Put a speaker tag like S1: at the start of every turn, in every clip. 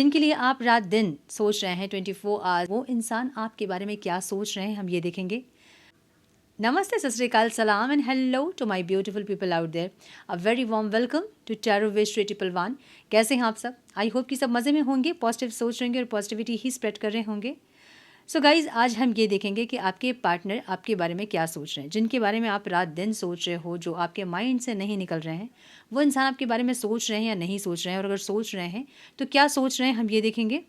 S1: जिनके लिए आप रात दिन सोच रहे हैं 24 आवर, वो इंसान आपके बारे में क्या सोच रहे हैं हम ये देखेंगे। नमस्ते, सत श्री अकाल, सलाम and hello to my beautiful people out there. A very warm welcome to Tarot Wish 311। कैसे हैं आप सब? आई होप कि सब मज़े में होंगे, पॉजिटिव सोच रहे होंगे और पॉजिटिविटी ही स्प्रेड कर रहे होंगे। सो गाइज, आज हम ये देखेंगे कि आपके पार्टनर आपके बारे में क्या सोच रहे हैं। जिनके बारे में आप रात दिन सोच रहे हो, जो आपके माइंड से नहीं निकल रहे हैं, वो इंसान आपके बारे में सोच रहे हैं या नहीं सोच रहे हैं, और अगर सोच रहे हैं तो क्या सोच रहे हैं हम ये देखेंगे।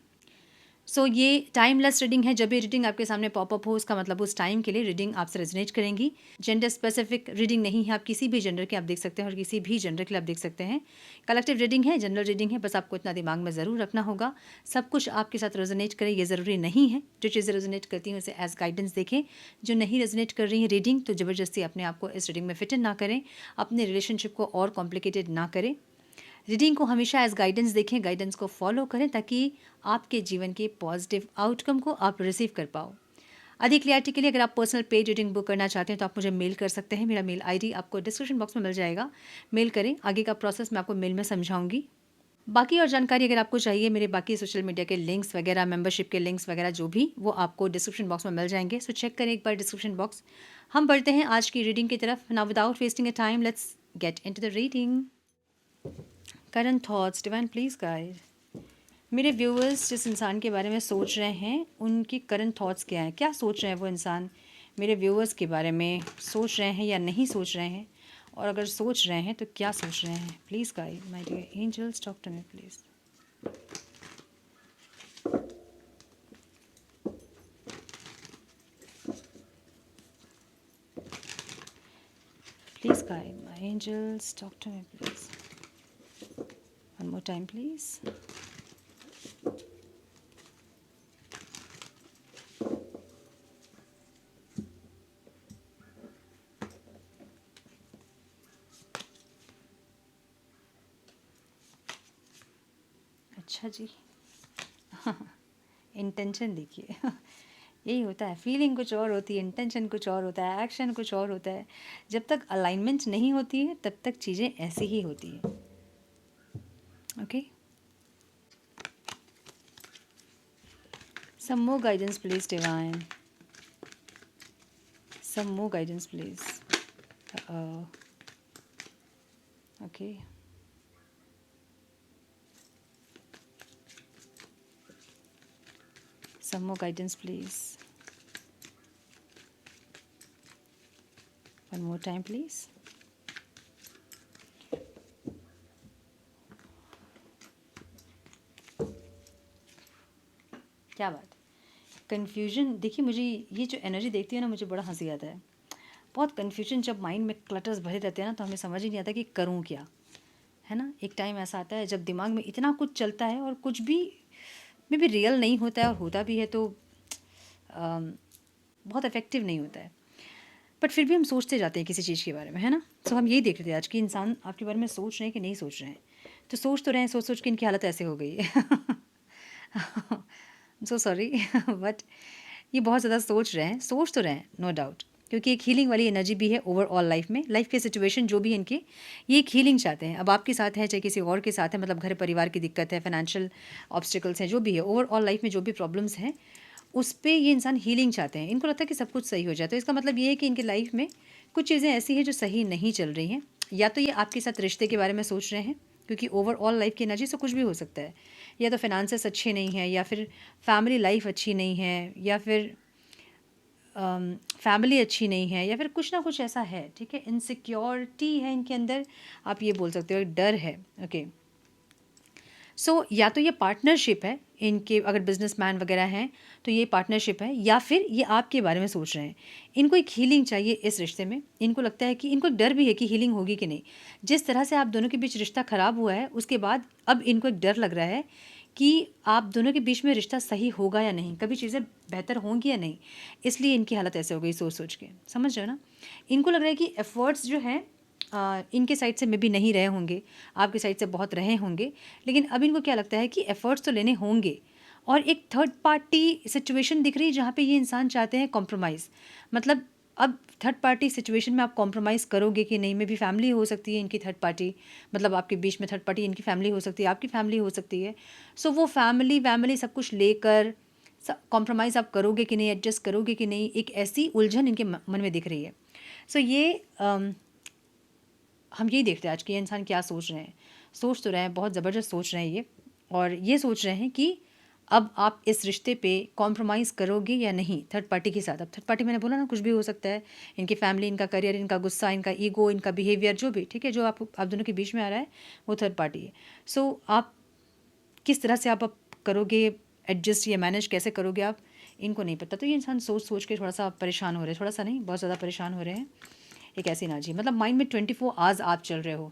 S1: सो ये टाइमलेस रीडिंग है। जब भी रीडिंग आपके सामने पॉपअप हो, उसका मतलब उस टाइम के लिए रीडिंग आपसे रेजोनेट करेंगी। जेंडर स्पेसिफिक रीडिंग नहीं है, आप किसी भी जेंडर के आप देख सकते हैं और किसी भी जेंडर के लिए आप देख सकते हैं। कलेक्टिव रीडिंग है, जनरल रीडिंग है, बस आपको इतना दिमाग में ज़रूर रखना होगा, सब कुछ आपके साथ रेजोनेट करे ये ज़रूरी नहीं है। जो चीज़ें रेजोनेट करती हैं उसे एज गाइडेंस देखें। जो नहीं रेजोनेट कर रही है रीडिंग, तो ज़बरदस्ती अपने आप को इस रीडिंग में फिट इन ना करें, अपने रिलेशनशिप को और कॉम्प्लिकेटेड ना करें। रीडिंग को हमेशा एज गाइडेंस देखें, गाइडेंस को फॉलो करें ताकि आपके जीवन के पॉजिटिव आउटकम को आप रिसीव कर पाओ। अधिक क्लियरिटी के लिए अगर आप पर्सनल पेड रीडिंग बुक करना चाहते हैं तो आप मुझे मेल कर सकते हैं। मेरा मेल आईडी आपको डिस्क्रिप्शन बॉक्स में मिल जाएगा, मेल करें। आगे का प्रोसेस मैं आपको मेल में समझाऊंगी। बाकी और जानकारी अगर आपको चाहिए, मेरे बाकी सोशल मीडिया के लिंक्स वगैरह, मेंबरशिप के लिंक्स वगैरह जो भी, वो आपको डिस्क्रिप्शन बॉक्स में मिल जाएंगे। सो चेक करें एक बार डिस्क्रिप्शन बॉक्स। हम बढ़ते हैं आज की रीडिंग की तरफ। Now without wasting a time, let's get into the reading. Current thoughts, divine please guide. मेरे व्यूअर्स जिस इंसान के बारे में सोच रहे हैं, उनकी करंट थॉट्स क्या हैं? क्या सोच रहे हैं वो इंसान मेरे व्यूअर्स के बारे में? सोच रहे हैं या नहीं सोच रहे हैं? और अगर सोच रहे हैं तो क्या सोच रहे हैं? Please guide my dear angels, talk to me please. Please guide my angels, talk to me please. One more time please. अच्छा जी। इंटेंशन देखिए। यही होता है, फीलिंग कुछ और होती है, इंटेंशन कुछ और होता है, एक्शन कुछ और होता है। जब तक अलाइनमेंट नहीं होती है तब तक चीज़ें ऐसी ही होती है। Okay, some more guidance please divine, some more guidance please. Okay, some more guidance please. One more time please. क्या बात, कन्फ्यूजन। देखिए, मुझे ये जो एनर्जी देखती है ना, मुझे बड़ा हंसी आता है। बहुत कन्फ्यूजन, जब माइंड में क्लटर्स भरे रहते हैं ना, तो हमें समझ ही नहीं आता कि करूँ क्या, है ना। एक टाइम ऐसा आता है जब दिमाग में इतना कुछ चलता है और कुछ भी मे भी रियल नहीं होता है, और होता भी है तो बहुत इफेक्टिव नहीं होता है। बट फिर भी हम सोचते जाते हैं किसी चीज़ के बारे में, है ना। सो हम यही देख रहे थे आज कि इंसान आपके बारे में सोच रहे हैं कि नहीं सोच रहे हैं। तो सोच तो रहे हैं, सोच सोच के इनकी हालत ऐसे हो गई है। So sorry. बट ये बहुत ज़्यादा सोच रहे हैं, सोच तो रहे हैं, नो डाउट, क्योंकि एक हीलिंग वाली एनर्जी भी है ओवरऑल लाइफ में। लाइफ के सिचुएशन जो भी इनके, ये एक हीलिंग चाहते हैं। अब आपके साथ है चाहे किसी और के साथ है, मतलब घर परिवार की दिक्कत है, फाइनेंशियल ऑब्स्टिकल्स हैं, जो भी है, ओवरऑल लाइफ में जो भी प्रॉब्लम्स हैं, उस पर ये इंसान हीलिंग चाहते हैं। इनको लगता है कि सब कुछ सही हो जाए। तो इसका मतलब ये है कि इनकी लाइफ में कुछ चीज़ें ऐसी हैं जो सही नहीं चल रही हैं। या तो ये आपके साथ रिश्ते के बारे में सोच रहे हैं, क्योंकि ओवरऑल लाइफ की एनर्जी से कुछ भी हो सकता है। या तो फाइनेंसेस अच्छे नहीं हैं, या फिर फैमिली लाइफ अच्छी नहीं है, या फिर फैमिली अच्छी नहीं है, या फिर कुछ ना कुछ ऐसा है, ठीक है। इनसिक्योरिटी है इनके अंदर, आप ये बोल सकते हो, डर है। ओके, सो या तो ये पार्टनरशिप है इनके, अगर बिजनेसमैन वगैरह हैं तो ये पार्टनरशिप है, या फिर ये आपके बारे में सोच रहे हैं। इनको एक हीलिंग चाहिए इस रिश्ते में। इनको लगता है कि, इनको एक डर भी है कि हीलिंग होगी कि नहीं। जिस तरह से आप दोनों के बीच रिश्ता ख़राब हुआ है, उसके बाद अब इनको एक डर लग रहा है कि आप दोनों के बीच में रिश्ता सही होगा या नहीं, कभी चीज़ें बेहतर होंगी या नहीं। इसलिए इनकी हालत ऐसे हो गई सोच सोच के, समझ रहे हो ना। इनको लग रहा है कि एफ़र्ट्स जो हैं इनके साइड से मे भी नहीं रहे होंगे, आपकी साइड से बहुत रहे होंगे, लेकिन अब इनको क्या लगता है कि एफ़र्ट्स तो लेने होंगे। और एक थर्ड पार्टी सिचुएशन दिख रही है जहाँ पे ये इंसान चाहते हैं कॉम्प्रोमाइज़, मतलब अब थर्ड पार्टी सिचुएशन में आप कॉम्प्रोमाइज़ करोगे कि नहीं, में भी फैमिली हो सकती है इनकी थर्ड पार्टी, मतलब आपके बीच में थर्ड पार्टी इनकी फैमिली हो सकती है, आपकी फैमिली हो सकती है। सो वो फैमिली वैमिली सब कुछ लेकर कॉम्प्रोमाइज़ आप करोगे कि नहीं, एडजस्ट करोगे कि नहीं, एक ऐसी उलझन इनके मन में दिख रही है। सो ये हम यही देखते हैं आज कि ये इंसान क्या सोच रहे हैं। सोच तो रहे हैं, बहुत ज़बरदस्त सोच रहे हैं ये, और ये सोच रहे हैं कि अब आप इस रिश्ते पे कॉम्प्रोमाइज़ करोगे या नहीं थर्ड पार्टी के साथ। अब थर्ड पार्टी मैंने बोला ना, कुछ भी हो सकता है, इनकी फैमिली, इनका करियर, इनका गुस्सा, इनका ईगो, इनका बिहेवियर, जो भी, ठीक है, जो आप दोनों के बीच में आ रहा है वो थर्ड पार्टी है। सो आप किस तरह से आप करोगे एडजस्ट या मैनेज कैसे करोगे आप, इनको नहीं पता। तो ये इंसान सोच सोच के थोड़ा सा परेशान हो रहे हैं, थोड़ा सा नहीं, बहुत ज़्यादा परेशान हो रहे हैं। एक ऐसी एनर्जी, मतलब माइंड में 24 आवर्स आप चल रहे हो।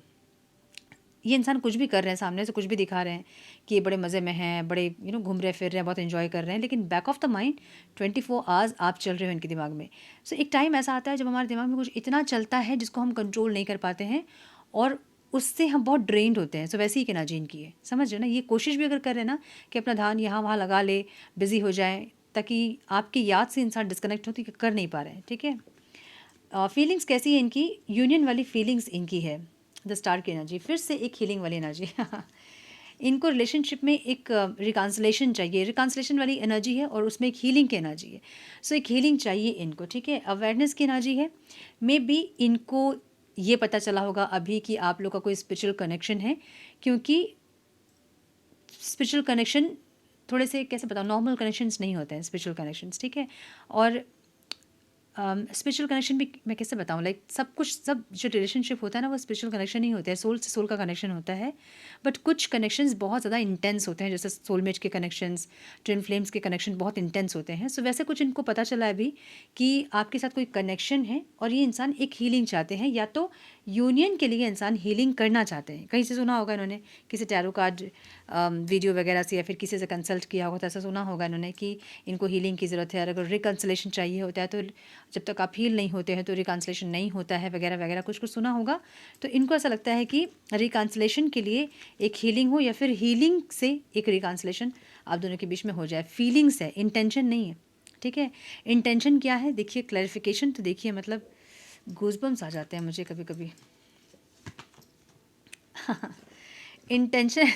S1: ये इंसान कुछ भी कर रहे हैं, सामने से कुछ भी दिखा रहे हैं कि ये बड़े मज़े में हैं, बड़े घूम रहे फिर रहे हैं, बहुत एंजॉय कर रहे हैं, लेकिन back of the mind 24 hours आप चल रहे हो इनके दिमाग में। सो एक टाइम ऐसा आता है जब हमारे दिमाग में कुछ इतना चलता है जिसको हम कंट्रोल नहीं कर पाते हैं, और उससे हम बहुत ड्रेन्ड होते हैं। सो वैसे ही एनर्जी इनकी है, समझ रहे हो ना। ये कोशिश भी अगर कर रहे हैं ना कि अपना ध्यान यहाँ वहाँ लगा ले, बिज़ी हो जाए, ताकि आपकी याद से इंसान डिस्कनेक्ट हो, तो ये कर नहीं पा रहे हैं, ठीक है। फीलिंग्स कैसी है इनकी, यूनियन वाली फीलिंग्स इनकी है। द स्टार की एनर्जी, फिर से एक हीलिंग वाली एनर्जी इनको रिलेशनशिप में एक रिकॉन्सिलेशन चाहिए, रिकॉन्सिलेशन वाली एनर्जी है, और उसमें एक हीलिंग की एनर्जी है। सो एक हीलिंग चाहिए इनको, ठीक है। अवेयरनेस की एनर्जी है, मे बी इनको ये पता चला होगा अभी कि आप लोग का कोई स्पिरिचुअल कनेक्शन है, क्योंकि स्पिरिचुअल कनेक्शन थोड़े से, कैसे बताऊँ, नॉर्मल कनेक्शंस नहीं होते हैं स्पिरिचुअल कनेक्शंस, ठीक है। और स्पिरिचुअल कनेक्शन भी मैं कैसे बताऊँ, लाइक सब कुछ, सब जो रिलेशनशिप होता है ना, वो स्पिरिचुअल कनेक्शन ही होता है, सोल से सोल का कनेक्शन होता है। बट कुछ कनेक्शंस बहुत ज़्यादा इंटेंस होते हैं, जैसे सोलमेट के कनेक्शंस, ट्विन फ्लेम्स के कनेक्शन बहुत इंटेंस होते हैं। सो वैसे कुछ इनको पता चला है अभी कि आपके साथ कोई कनेक्शन है, और ये इंसान एक हीलिंग चाहते हैं, या तो यूनियन के लिए इंसान हीलिंग करना चाहते हैं। कहीं से सुना होगा इन्होंने, किसी टैरो कार्ड वीडियो वगैरह से, या फिर किसी से कंसल्ट किया होगा, तो ऐसा सुना होगा इन्होंने कि इनको हीलिंग की ज़रूरत है। और अगर रिकन्सलेशन चाहिए होता है, तो जब तक आप हील नहीं होते हैं तो रिकन्सलेशन नहीं होता है, वगैरह वगैरह कुछ कुछ सुना होगा। तो इनको ऐसा लगता है कि रिकन्सलेशन के लिए एक हीलिंग हो, या फिर हीलिंग से एक रिकन्सलेशन आप दोनों के बीच में हो जाए। फीलिंग्स है, इंटेंशन नहीं है, ठीक है। इंटेंशन क्या है देखिए, क्लैरिफिकेशन तो देखिए, मतलब गूज़बम्स आ जाते हैं मुझे कभी कभी। इंटेंशन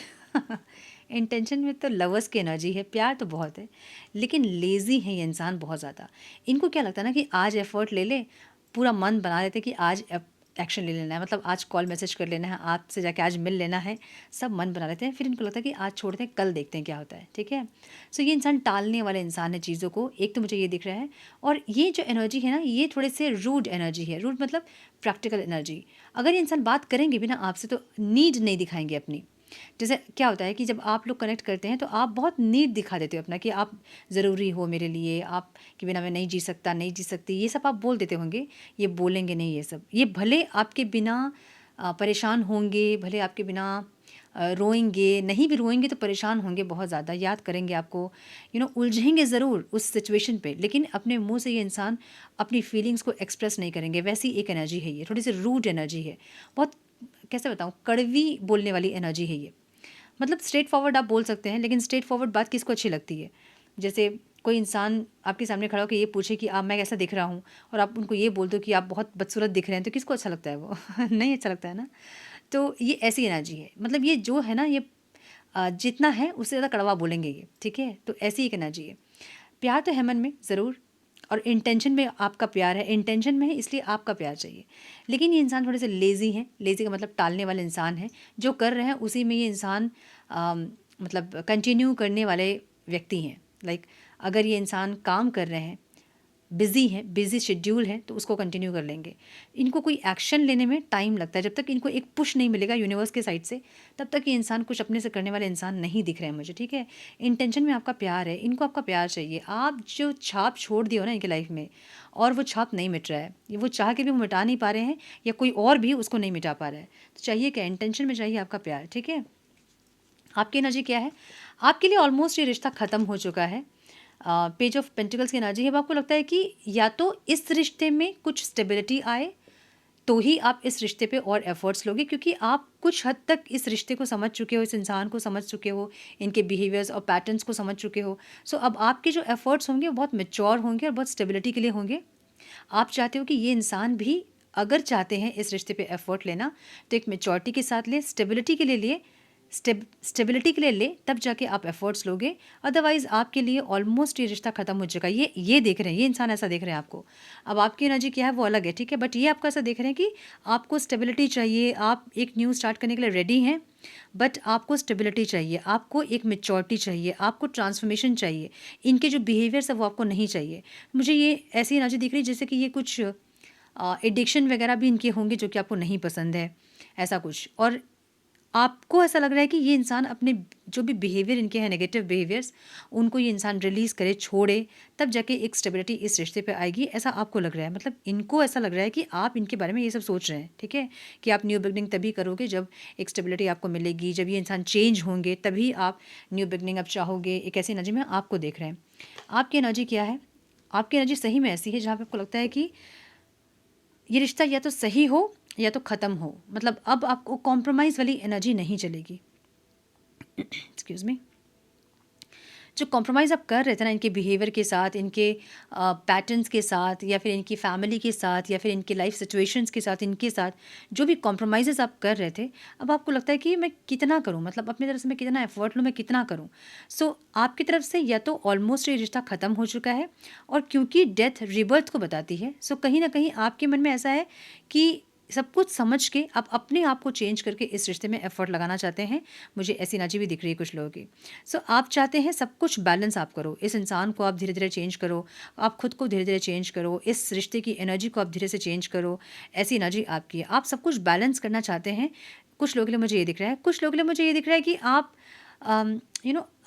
S1: इंटेंशन में तो लवर्स की एनर्जी है, प्यार तो बहुत है, लेकिन लेज़ी है ये इंसान बहुत ज़्यादा। इनको क्या लगता है ना कि आज एफ़र्ट ले ले, पूरा मन बना लेते कि आज एक्शन ले लेना है, मतलब आज कॉल मैसेज कर लेना है, आपसे जाके आज मिल लेना है, सब मन बना लेते हैं। फिर इनको लगता है कि आज छोड़ते हैं, कल देखते हैं क्या होता है, ठीक है। सो ये इंसान टालने वाला इंसान है चीज़ों को, एक तो मुझे ये दिख रहा है। और ये जो एनर्जी है ना, ये थोड़े से रूड एनर्जी है। रूड मतलब प्रैक्टिकल एनर्जी। अगर ये इंसान बात करेंगे भी ना आपसे, तो नीड नहीं दिखाएंगे अपनी। जैसे क्या होता है कि जब आप लोग कनेक्ट करते हैं, तो आप बहुत नीड दिखा देते हो अपना, कि आप ज़रूरी हो मेरे लिए, आप के बिना मैं नहीं जी सकता, नहीं जी सकती, ये सब आप बोल देते होंगे। ये बोलेंगे नहीं ये सब, ये भले आपके बिना परेशान होंगे, भले आपके बिना रोएंगे, नहीं भी रोएंगे तो परेशान होंगे बहुत ज़्यादा, याद करेंगे आपको, उलझेंगे ज़रूर उस सिचुएशन पे, लेकिन अपने मुंह से ये इंसान अपनी फीलिंग्स को एक्सप्रेस नहीं करेंगे। वैसी एक एनर्जी है ये, थोड़ी सी रूड एनर्जी है, बहुत, कैसे बताऊँ, कड़वी बोलने वाली एनर्जी है ये। मतलब स्ट्रेट फॉरवर्ड आप बोल सकते हैं, लेकिन स्ट्रेट फॉरवर्ड बात किसको अच्छी लगती है। जैसे कोई इंसान आपके सामने खड़ा होकर ये पूछे कि आप, मैं कैसा दिख रहा हूँ, और आप उनको ये बोल दो कि आप बहुत बदसूरत दिख रहे हैं, तो किसको अच्छा लगता है वो नहीं अच्छा लगता है ना। तो ये ऐसी एनर्जी है, मतलब ये जो है ना, ये जितना है उससे ज़्यादा कड़वा बोलेंगे ये, ठीक है। तो ऐसी एक एनर्जी है। प्यार तो है मन में ज़रूर, और इंटेंशन में आपका प्यार है, इंटेंशन में है इसलिए आपका प्यार चाहिए। लेकिन ये इंसान थोड़े से लेज़ी हैं, लेज़ी का मतलब टालने वाले इंसान हैं। जो कर रहे हैं उसी में ये इंसान मतलब कंटिन्यू करने वाले व्यक्ति हैं। लाइक अगर ये इंसान काम कर रहे हैं, बिज़ी हैं, बिज़ी शेड्यूल है, तो उसको कंटिन्यू कर लेंगे। इनको कोई एक्शन लेने में टाइम लगता है, जब तक इनको एक पुश नहीं मिलेगा यूनिवर्स के साइड से, तब तक ये इंसान कुछ अपने से करने वाले इंसान नहीं दिख रहे हैं मुझे, ठीक है। इंटेंशन में आपका प्यार है, इनको आपका प्यार चाहिए। आप जो छाप छोड़ दिए हो ना इनके लाइफ में, और वो छाप नहीं मिट रहा है, ये वो चाह के भी मिटा नहीं पा रहे हैं, या कोई और भी उसको नहीं मिटा पा रहा है। तो चाहिए क्या, इंटेंशन में चाहिए आपका प्यार, ठीक है। आपकी एनर्जी क्या है, आपके लिए ऑलमोस्ट ये रिश्ता ख़त्म हो चुका है। पेज ऑफ पेंटिकल्स की एनर्जी है। अब आपको लगता है कि या तो इस रिश्ते में कुछ स्टेबिलिटी आए, तो ही आप इस रिश्ते पे और एफर्ट्स लोगे, क्योंकि आप कुछ हद तक इस रिश्ते को समझ चुके हो, इस इंसान को समझ चुके हो, इनके बिहेवियर्स और पैटर्न्स को समझ चुके हो। सो अब आपके जो एफर्ट्स होंगे वो बहुत मैच्योर होंगे और बहुत स्टेबिलिटी के लिए होंगे। आप चाहते हो कि ये इंसान भी अगर चाहते हैं इस रिश्ते पे एफर्ट लेना तो एक मैच्योरिटी के साथ ले, स्टेबिलिटी के लिए लिए, स्टेबिलिटी के लिए ले, तब जाके आप एफर्ट्स लोगे। अदरवाइज आपके लिए ऑलमोस्ट ये रिश्ता खत्म हो चुका है। ये देख रहे हैं, ये इंसान ऐसा देख रहे हैं आपको। अब आपकी एनर्जी क्या है वो अलग है, ठीक है, बट ये आपको ऐसा देख रहे हैं कि आपको स्टेबिलिटी चाहिए, आप एक न्यू स्टार्ट करने के लिए रेडी हैं, बट आपको स्टेबिलिटी चाहिए, आपको एक मेच्योरिटी चाहिए, आपको ट्रांसफॉर्मेशन चाहिए। इनके जो बिहेवियर्स है वो आपको नहीं चाहिए। मुझे ये ऐसी एनर्जी दिख रही है जैसे कि ये कुछ एडिक्शन वगैरह भी इनके होंगे जो कि आपको नहीं पसंद है, ऐसा कुछ। और आपको ऐसा लग रहा है कि ये इंसान अपने जो भी बिहेवियर इनके हैं, नेगेटिव बिहेवियर्स, उनको ये इंसान रिलीज़ करे, छोड़े, तब जाके एक स्टेबिलिटी इस रिश्ते पे आएगी, ऐसा आपको लग रहा है। मतलब इनको ऐसा लग रहा है कि आप इनके बारे में ये सब सोच रहे हैं, ठीक है, कि आप न्यू बिगनिंग तभी करोगे जब एक स्टेबिलिटी आपको मिलेगी, जब ये इंसान चेंज होंगे तभी आप न्यू बिगनिंग अब चाहोगे। एक ऐसी एनर्जी में आपको देख रहे हैं। आपकी एनर्जी क्या है? आपकी एनर्जी सही में ऐसी है जहाँ पे आपको लगता है कि ये रिश्ता या तो सही हो या तो ख़त्म हो। मतलब अब आपको कॉम्प्रोमाइज़ वाली एनर्जी नहीं चलेगी। Excuse me. जो कॉम्प्रोमाइज़ आप कर रहे थे ना इनके बिहेवियर के साथ, इनके पैटर्न्स के साथ, या फिर इनकी फैमिली के साथ, या फिर इनके लाइफ सिचुएशंस के साथ, इनके साथ जो भी कॉम्प्रोमाइज़ेज़ आप कर रहे थे, अब आपको लगता है कि मैं कितना करूँ, मतलब अपनी तरफ से मैं कितना एफर्ट लूँ, मैं कितना करूँ। सो आपकी तरफ से या तो ऑलमोस्ट ये रिश्ता ख़त्म हो चुका है, और क्योंकि डेथ रिबर्थ को बताती है, सो कहीं ना कहीं आपके मन में ऐसा है कि सब कुछ समझ के आप अपने आप को चेंज करके इस रिश्ते में एफर्ट लगाना चाहते हैं। मुझे ऐसी एनर्जी भी दिख रही है कुछ लोगों की। सो आप चाहते हैं सब कुछ बैलेंस आप करो, इस इंसान को आप धीरे धीरे चेंज करो, आप खुद को धीरे धीरे चेंज करो, इस रिश्ते की एनर्जी को आप धीरे से चेंज करो। ऐसी एनर्जी आपकी है, आप सब कुछ बैलेंस करना चाहते हैं। कुछ लोगों के लिए मुझे ये दिख रहा है, कुछ लोगों के लिए मुझे ये दिख रहा है कि आप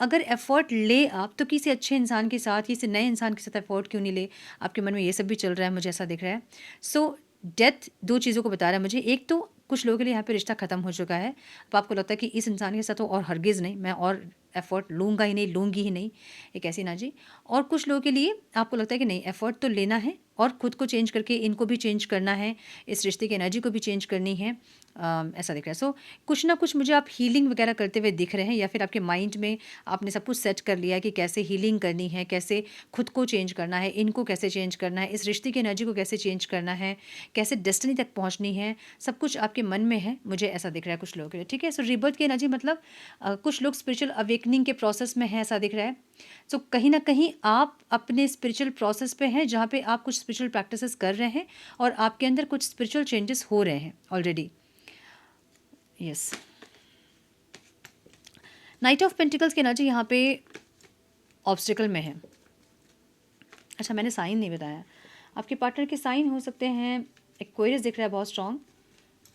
S1: अगर एफर्ट ले आप तो किसी अच्छे इंसान के साथ, किसी नए इंसान के साथ एफर्ट क्यों नहीं ले। आपके मन में ये सब भी चल रहा है, मुझे ऐसा दिख रहा है। सो डेथ दो चीज़ों को बता रहा है मुझे। एक तो कुछ लोगों के लिए यहाँ पे रिश्ता ख़त्म हो चुका है, अब आपको लगता है कि इस इंसान के साथ तो और हरगिज़ नहीं, मैं और एफ़र्ट लूँगा ही नहीं, लूँगी ही नहीं, एक ऐसी एनर्जी। और कुछ लोगों के लिए आपको लगता है कि नहीं, एफ़र्ट तो लेना है और खुद को चेंज करके इनको भी चेंज करना है, इस रिश्ते की एनर्जी को भी चेंज करनी है। ऐसा दिख रहा है। सो कुछ ना कुछ मुझे आप हीलिंग वगैरह करते हुए दिख रहे हैं, या फिर आपके माइंड में आपने सब कुछ सेट कर लिया है कि कैसे हीलिंग करनी है, कैसे खुद को चेंज करना है, इनको कैसे चेंज करना है, इस रिश्ते की एनर्जी को कैसे चेंज करना है, कैसे डेस्टिनी तक पहुंचनी है, सब कुछ आपके मन में है, मुझे ऐसा दिख रहा है कुछ लोगों के लिए, ठीक है। सो रिबर्थ की एनर्जी मतलब कुछ लोग स्पिरिचुअल अवेकनिंग के प्रोसेस में हैं, ऐसा दिख रहा है। सो कहीं ना कहीं आप अपने स्पिरिचुअल प्रोसेस पे हैं, जहाँ पे आप कुछ स्पिरिचुअल प्रैक्टिसेस कर रहे हैं और आपके अंदर कुछ स्पिरिचुअल चेंजेस हो रहे हैं already. Yes, night of pentacles की एनर्जी यहाँ पे ऑब्स्टिकल में है। अच्छा, मैंने साइन नहीं बताया। आपके पार्टनर के साइन हो सकते हैं, एक्वेरियस दिख रहा है बहुत स्ट्रॉन्ग,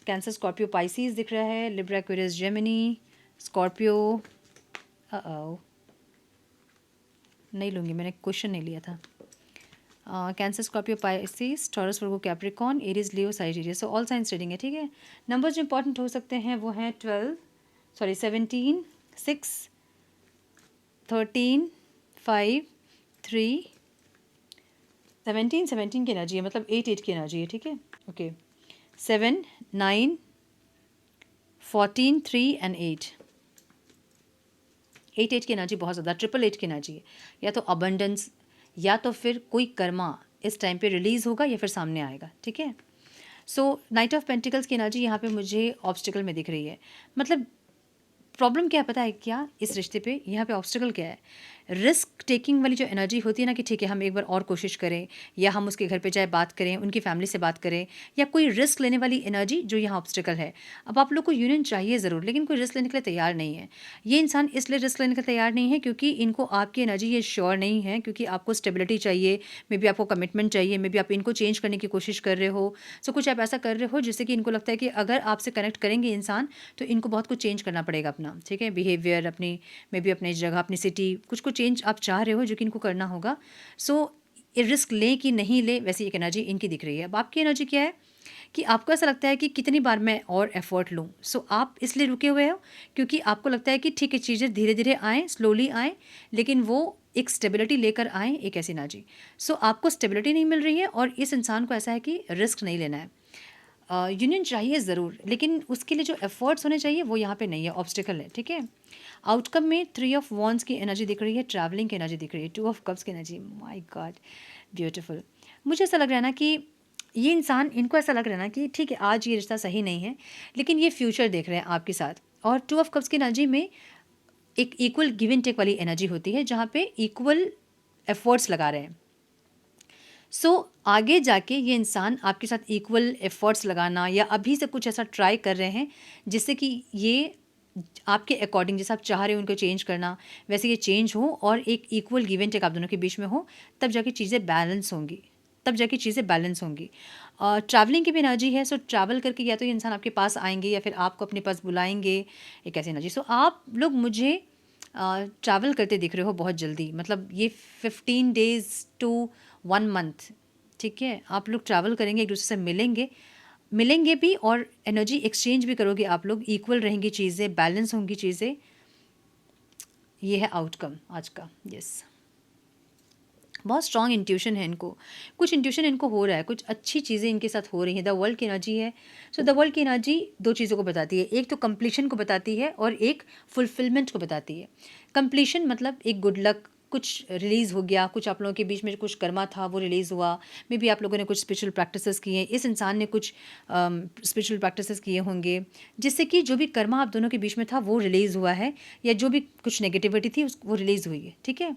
S1: कैंसर, स्कॉर्पियो, पाइसिस दिख रहा है, लिब्रा, एक्वेरियस, जेमिनी, स्कॉर्पियो। नहीं लूँगी, मैंने क्वेश्चन नहीं लिया था। कैंसर, स्कॉर्पियो, पाइसिस, टॉरस, वर्गो, कैप्रिकॉन, एरीज, लियो, साइजिरियस। सो ऑल साइंस रीडिंग है, ठीक है। नंबर्स जो इंपॉर्टेंट हो सकते हैं वो हैं 17, 6, 13, 5, 3, 17 की एनर्जी है, मतलब 8 की एनर्जी है, ठीक है। ओके, 7, 9, 14, 3 एंड 8 की एनर्जी बहुत ज़्यादा, 8 की एनर्जी है। या तो अबंडेंस या तो फिर कोई कर्मा इस टाइम पे रिलीज़ होगा या फिर सामने आएगा, ठीक है। सो नाइट ऑफ पेंटिकल्स की एनर्जी यहाँ पे मुझे ऑब्स्टिकल में दिख रही है। मतलब प्रॉब्लम क्या है पता है क्या इस रिश्ते पे, यहाँ पे ऑब्स्टिकल क्या है, रिस्क टेकिंग वाली जो एनर्जी होती है ना, कि ठीक है हम एक बार और कोशिश करें, या हम उसके घर पे जाए, बात करें, उनकी फैमिली से बात करें, या कोई रिस्क लेने वाली एनर्जी जो यहाँ ऑब्स्टिकल है। अब आप लोग को यूनियन चाहिए ज़रूर, लेकिन कोई रिस्क लेने के लिए तैयार नहीं है। ये इंसान इसलिए रिस्क लेने के लिए तैयार नहीं है क्योंकि इनको आपकी एनर्जी ये श्योर नहीं है, क्योंकि आपको स्टेबिलिटी चाहिए, मे बी आपको कमिटमेंट चाहिए, मे बी आप इनको चेंज करने की कोशिश कर रहे हो। सो कुछ आप ऐसा कर रहे हो जिससे कि इनको लगता है कि अगर आपसे कनेक्ट करेंगे इंसान तो इनको बहुत कुछ चेंज करना पड़ेगा अपना, ठीक है, बिहेवियर अपनी, मे बी अपनी जगह, अपनी सिटी, कुछ चेंज आप चाह रहे हो जो कि इनको करना होगा। सो ये रिस्क ले कि नहीं ले, वैसी एक एनर्जी इनकी दिख रही है। अब आपकी एनर्जी क्या है कि आपको ऐसा लगता है कि कितनी बार मैं और एफर्ट लूँ। सो आप इसलिए रुके हुए हो क्योंकि आपको लगता है कि ठीक है चीज़ें धीरे धीरे आएँ, स्लोली आएँ, लेकिन वो एक स्टेबिलिटी लेकर आएँ, एक ऐसी एनर्जी। सो आपको स्टेबिलिटी नहीं मिल रही है और इस इंसान को ऐसा है कि रिस्क नहीं लेना है। यूनियन चाहिए ज़रूर, लेकिन उसके लिए जो एफर्ट्स होने चाहिए वो यहाँ पे नहीं है, ऑब्स्टिकल है, ठीक है। आउटकम में 3 ऑफ वॉन्ड्स की एनर्जी दिख रही है, ट्रैवलिंग की एनर्जी दिख रही है, 2 ऑफ कप्स की एनर्जी, माय गॉड ब्यूटीफुल। मुझे ऐसा लग रहा है ना कि ये इंसान, इनको ऐसा लग रहा है ना कि ठीक है आज ये रिश्ता सही नहीं है, लेकिन ये फ्यूचर देख रहे हैं आपके साथ। और टू ऑफ कप्स की एनर्जी में एक इक्वल गिव एंड टेक वाली एनर्जी होती है, जहाँ पे इक्वल एफर्ट्स लगा रहे हैं। आगे जाके ये इंसान आपके साथ इक्वल एफर्ट्स लगाना या अभी से कुछ ऐसा ट्राई कर रहे हैं जिससे कि ये आपके अकॉर्डिंग, जैसे आप चाह रहे हो उनको चेंज करना, वैसे ये चेंज हो और एक इक्वल गिव एंड टेक आप दोनों के बीच में हो, तब जाके चीज़ें बैलेंस होंगी, तब जाके चीज़ें बैलेंस होंगी। ट्रैवलिंग की भी एनर्जी है, ट्रैवल करके या तो ये इंसान आपके पास आएंगे या फिर आपको अपने पास बुलाएंगे, एक ऐसी एनर्जी। आप लोग मुझे ट्रैवल करते दिख रहे हो बहुत जल्दी, मतलब ये 15 days to 1 month, ठीक है, आप लोग ट्रैवल करेंगे, एक दूसरे से मिलेंगे भी और एनर्जी एक्सचेंज भी करोगे आप लोग, इक्वल रहेंगी चीज़ें, बैलेंस होंगी चीज़ें। ये है आउटकम आज का। यस, बहुत स्ट्रॉन्ग इंट्यूशन है इनको, कुछ इंट्यूशन इनको हो रहा है, कुछ अच्छी चीज़ें इनके साथ हो रही हैं। द वर्ल्ड की एनर्जी है। द वर्ल्ड की एनर्जी दो चीज़ों को बताती है, एक तो कंप्लीशन को बताती है और एक फुलफिलमेंट को बताती है। कंप्लीशन मतलब एक गुड लक, कुछ रिलीज़ हो गया, कुछ आप लोगों के बीच में कुछ कर्मा था वो रिलीज़ हुआ, मे बी आप लोगों ने कुछ स्पिरिचुअल प्रैक्टिसेस किए हैं, इस इंसान ने कुछ स्पिरिचुअल प्रैक्टिसेस किए होंगे, जिससे कि जो भी कर्मा आप दोनों के बीच में था वो रिलीज़ हुआ है, या जो भी कुछ नेगेटिविटी थी वो रिलीज़ हुई है, ठीक है।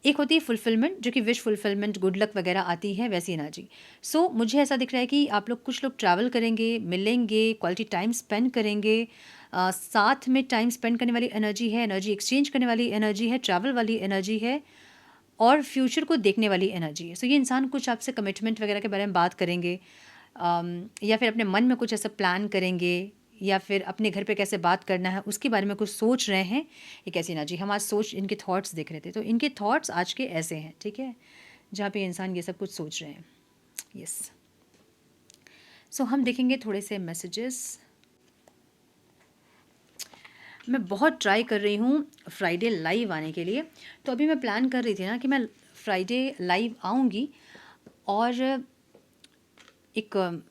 S1: एक होती है फुलफिलमेंट, जो कि विश फुलफिलमेंट, गुड लक वगैरह आती है, वैसी एनर्जी। मुझे ऐसा दिख रहा है कि आप लोग, कुछ लोग ट्रैवल करेंगे, मिलेंगे, क्वालिटी टाइम स्पेंड करेंगे, साथ में टाइम स्पेंड करने वाली एनर्जी है, एनर्जी एक्सचेंज करने वाली एनर्जी है, ट्रैवल वाली एनर्जी है और फ्यूचर को देखने वाली एनर्जी है। ये इंसान कुछ आपसे कमिटमेंट वगैरह के बारे में बात करेंगे, या फिर अपने मन में कुछ ऐसा प्लान करेंगे, या फिर अपने घर पे कैसे बात करना है उसके बारे में कुछ सोच रहे हैं। एक ऐसी एनर्जी, हम आज सोच, इनके थॉट्स देख रहे थे, तो इनके थॉट्स आज के ऐसे हैं, ठीक है, जहाँ पे इंसान ये सब कुछ सोच रहे हैं। यस, हम देखेंगे थोड़े से मैसेजेस। मैं बहुत ट्राई कर रही हूँ फ्राइडे लाइव आने के लिए, तो अभी मैं प्लान कर रही थी ना कि मैं फ्राइडे लाइव आऊँगी, और एक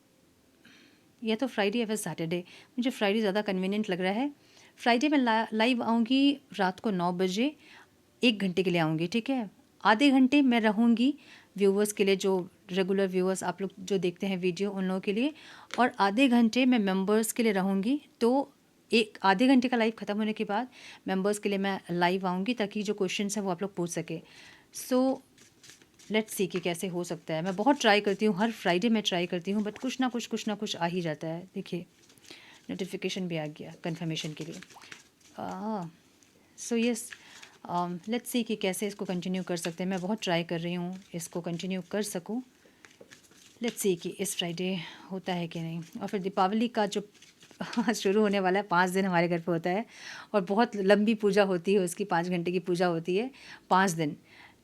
S1: या तो फ्राइडे या फिर सैटरडे, मुझे फ्राइडे ज़्यादा कन्वीनियंट लग रहा है। फ्राइडे में लाइव आऊँगी रात को 9 बजे, 1 घंटे के लिए आऊँगी, ठीक है। आधे घंटे मैं रहूँगी व्यूवर्स के लिए, जो रेगुलर व्यूवर्स आप लोग जो देखते हैं वीडियो, उन लोगों के लिए, और आधे घंटे मैं मेंबर्स के लिए रहूँगी। तो एक आधे घंटे का लाइव ख़त्म होने के बाद मेंबर्स के लिए मैं लाइव आऊँगी, ताकि जो क्वेश्चंस हैं वो आप लोग पूछ सके। लेट्स सी कि कैसे हो सकता है। मैं बहुत ट्राई करती हूँ, हर फ्राइडे मैं ट्राई करती हूँ, बट कुछ ना कुछ आ ही जाता है। देखिए, नोटिफिकेशन भी आ गया कंफर्मेशन के लिए। यस, लेट्स सी कि कैसे इसको कंटिन्यू कर सकते हैं। मैं बहुत ट्राई कर रही हूँ इसको कंटिन्यू कर सकूँ। लेट्स सी कि इस फ्राइडे होता है कि नहीं। और फिर दीपावली का जो शुरू होने वाला है, 5 दिन हमारे घर पे होता है, और बहुत लंबी पूजा होती है उसकी, 5 घंटे की पूजा होती है, 5 दिन।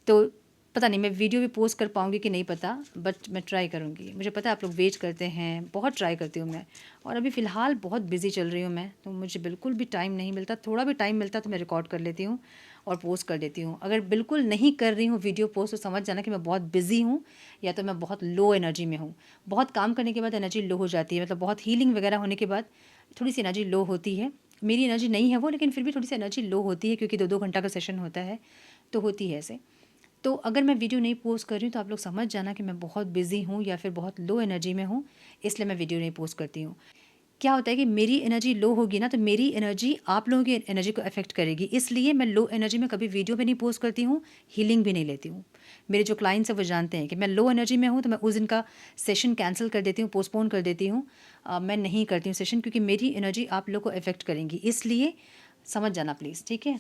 S1: तो पता नहीं मैं वीडियो भी पोस्ट कर पाऊँगी कि नहीं पता, बट मैं ट्राई करूँगी। मुझे पता है आप लोग वेट करते हैं, बहुत ट्राई करती हूँ मैं, और अभी फ़िलहाल बहुत बिज़ी चल रही हूँ मैं, तो मुझे बिल्कुल भी टाइम नहीं मिलता। थोड़ा भी टाइम मिलता तो मैं रिकॉर्ड कर लेती हूँ और पोस्ट कर देती हूँ। अगर बिल्कुल नहीं कर रही हूँ वीडियो पोस्ट, तो समझ जाना कि मैं बहुत बिज़ी हूँ, या तो मैं बहुत लो एनर्जी में हूँ। बहुत काम करने के बाद एनर्जी लो हो जाती है, मतलब बहुत हीलिंग वगैरह होने के बाद थोड़ी सी एनर्जी लो होती है। मेरी एनर्जी नहीं है वो, लेकिन फिर भी थोड़ी सी एनर्जी लो होती है, क्योंकि 2-2 घंटा का सेशन होता है, तो होती है ऐसे। तो अगर मैं वीडियो नहीं पोस्ट कर रही हूँ तो आप लोग समझ जाना कि मैं बहुत बिज़ी हूँ या फिर बहुत लो एनर्जी में हूँ, इसलिए मैं वीडियो नहीं पोस्ट करती हूँ। क्या होता है कि मेरी एनर्जी लो होगी ना, तो मेरी एनर्जी आप लोगों की एनर्जी को अफेक्ट करेगी, इसलिए मैं लो एनर्जी में कभी वीडियो भी नहीं पोस्ट करती हूँ, हीलिंग भी नहीं लेती हूँ। मेरे जो क्लाइंट्स हैं वो जानते हैं कि मैं लो एनर्जी में हूँ, तो मैं उस दिन का सेशन कैंसिल कर देती हूँ, पोस्टपोन कर देती हूँ। मैं नहीं करती हूँ सेशन, क्योंकि मेरी एनर्जी आप लोग को अफेक्ट करेंगी, इसलिए समझ जाना प्लीज़, ठीक है।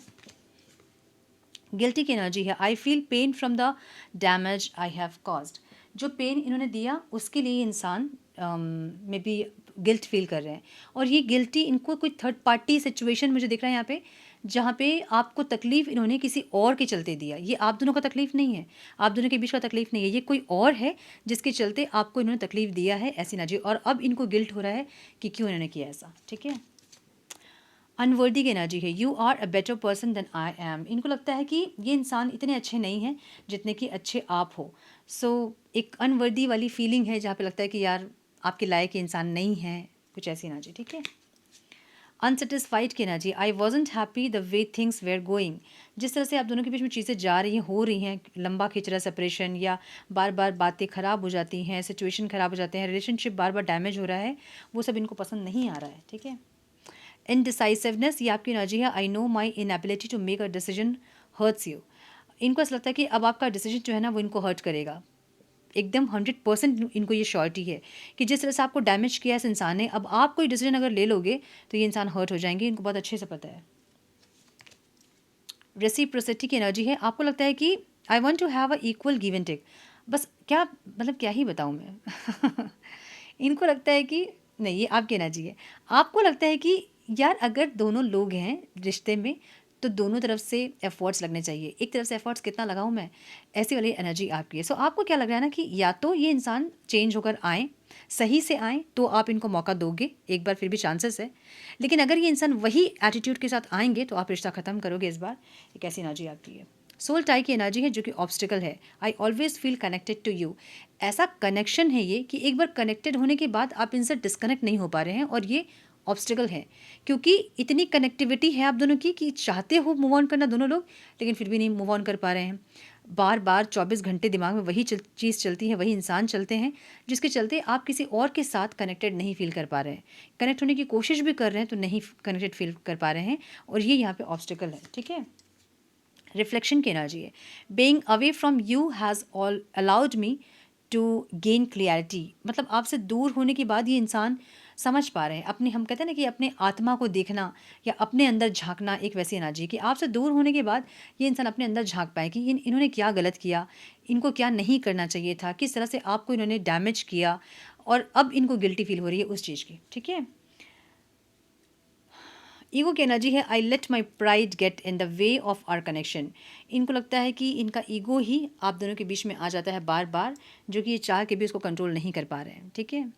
S1: गिल्टी की एनर्जी है। I feel pain from the damage I have caused. जो पेन इन्होंने दिया उसके लिए इंसान मे बी गिल्ट फील कर रहे हैं, और ये गिल्टी इनको कोई थर्ड पार्टी सिचुएशन मुझे दिख रहा है यहाँ पे, जहाँ पे आपको तकलीफ़ इन्होंने किसी और के चलते दिया। ये आप दोनों का तकलीफ़ नहीं है, आप दोनों के बीच का तकलीफ़ नहीं है, ये कोई और है जिसके चलते आपको इन्होंने तकलीफ़ दिया है, ऐसी एनर्जी। और अब इनको गिल्ट हो रहा है कि क्यों इन्होंने किया ऐसा, ठीक है। अनवर्दी की एनर्जी है। You are a better person than I am. इनको लगता है कि ये इंसान इतने अच्छे नहीं हैं जितने कि अच्छे आप हो। एक अनवर्दी वाली फीलिंग है, जहाँ पे लगता है कि यार आपके लायक ये इंसान नहीं है, कुछ ऐसी एनर्जी, ठीक है। अनसेटिस्फाइड की energy, I wasn't happy the way things were going. जिस तरह से आप दोनों के बीच में चीज़ें जा रही हैं, हो रही हैं, लंबा खिंच रहा है सेपरेशन, या बार बार बातें ख़राब हो जाती हैं, सिचुएशन ख़राब हो जाते हैं, रिलेशनशिप बार बार डैमेज हो रहा है, वो सब इनको पसंद नहीं आ रहा है। ठीक है। इनडिसाइसिवनेस, ये आपकी एनर्जी है, I know my inability to make a decision hurts you. इनको ऐसा लगता है कि अब आपका डिसीजन जो है ना वो इनको हर्ट करेगा। एकदम 100% इनको ये श्योरिटी है कि जिस तरह से आपको डैमेज किया इस इंसान ने, अब आप कोई डिसीजन अगर ले लोगे तो ये इंसान हर्ट हो जाएंगे, इनको बहुत अच्छे से पता है। रेसिप्रोसिटी की एनर्जी है, आपको लगता है कि I want to have a equal give and take. बस क्या मतलब क्या ही बताऊँ मैं इनको लगता है कि नहीं, ये आपकी एनर्जी है, आपको लगता है कि यार अगर दोनों लोग हैं रिश्ते में तो दोनों तरफ से एफर्ट्स लगने चाहिए। एक तरफ से एफर्ट्स कितना लगाऊं मैं, ऐसी वाली एनर्जी आपकी है। सो आपको क्या लग रहा है ना कि या तो ये इंसान चेंज होकर आए, सही से आए, तो आप इनको मौका दोगे, एक बार फिर भी चांसेस है। लेकिन अगर ये इंसान वही एटीट्यूड के साथ आएंगे तो आप रिश्ता ख़त्म करोगे इस बार। एक ऐसी एनर्जी आपकी है। सोल टाई की एनर्जी है जो कि ऑब्स्टिकल है, I always feel connected to you. ऐसा कनेक्शन है ये कि एक बार कनेक्टेड होने के बाद आप इनसे डिस्कनेक्ट नहीं हो पा रहे हैं, और ये ऑब्स्टिकल है क्योंकि इतनी कनेक्टिविटी है आप दोनों की कि चाहते हो मूव ऑन करना दोनों लोग, लेकिन फिर भी नहीं मूव ऑन कर पा रहे हैं। बार बार 24 घंटे दिमाग में वही चीज़ चलती है, वही इंसान चलते हैं, जिसके चलते आप किसी और के साथ कनेक्टेड नहीं फील कर पा रहे हैं। कनेक्ट होने की कोशिश भी कर रहे हैं तो नहीं कनेक्टेड फील कर पा रहे हैं, और ये यहाँ पे ऑब्स्टिकल है। ठीक है। रिफ्लेक्शन की एनर्जी है, being away from you has allowed me to gain clarity. मतलब आपसे दूर होने के बाद ये इंसान समझ पा रहे हैं अपने, हम कहते हैं ना कि अपने आत्मा को देखना या अपने अंदर झांकना, एक वैसी एनर्जी है कि आपसे दूर होने के बाद ये इंसान अपने अंदर झांक पाए कि इन्होंने क्या गलत किया, इनको क्या नहीं करना चाहिए था, किस तरह से आपको इन्होंने डैमेज किया, और अब इनको गिल्टी फील हो रही है उस चीज़ की। ठीक है। ईगो की एनर्जी है, I let my pride get in the way of our connection. इनको लगता है कि इनका ईगो ही आप दोनों के बीच में आ जाता है बार बार, जो कि ये चाह के भी उसको कंट्रोल नहीं कर पा रहे हैं। ठीक है।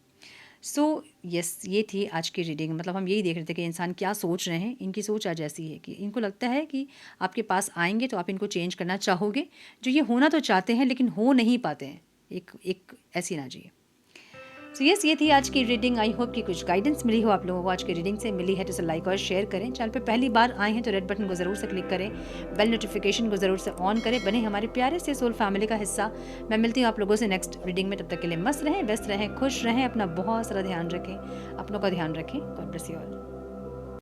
S1: सो यस, ये थी आज की रीडिंग। मतलब हम यही देख रहे थे कि इंसान क्या सोच रहे हैं। इनकी सोच आज ऐसी है कि इनको लगता है कि आपके पास आएंगे तो आप इनको चेंज करना चाहोगे, जो ये होना तो चाहते हैं लेकिन हो नहीं पाते हैं। एक ऐसी एनर्जी है। सो यस, ये थी आज की रीडिंग। आई होप कि कुछ गाइडेंस मिली हो आप लोगों को आज की रीडिंग से। मिली है तो इसे लाइक और शेयर करें। चैनल पे पहली बार आए हैं तो रेड बटन को ज़रूर से क्लिक करें, बेल नोटिफिकेशन को ज़रूर से ऑन करें, बने हमारे प्यारे से सोल फैमिली का हिस्सा। मैं मिलती हूँ आप लोगों से नेक्स्ट रीडिंग में। तब तक के लिए मस्त रहें, व्यस्त रहें, खुश रहें, अपना बहुत सारा ध्यान रखें, अपनों का ध्यान रखें। God bless you all.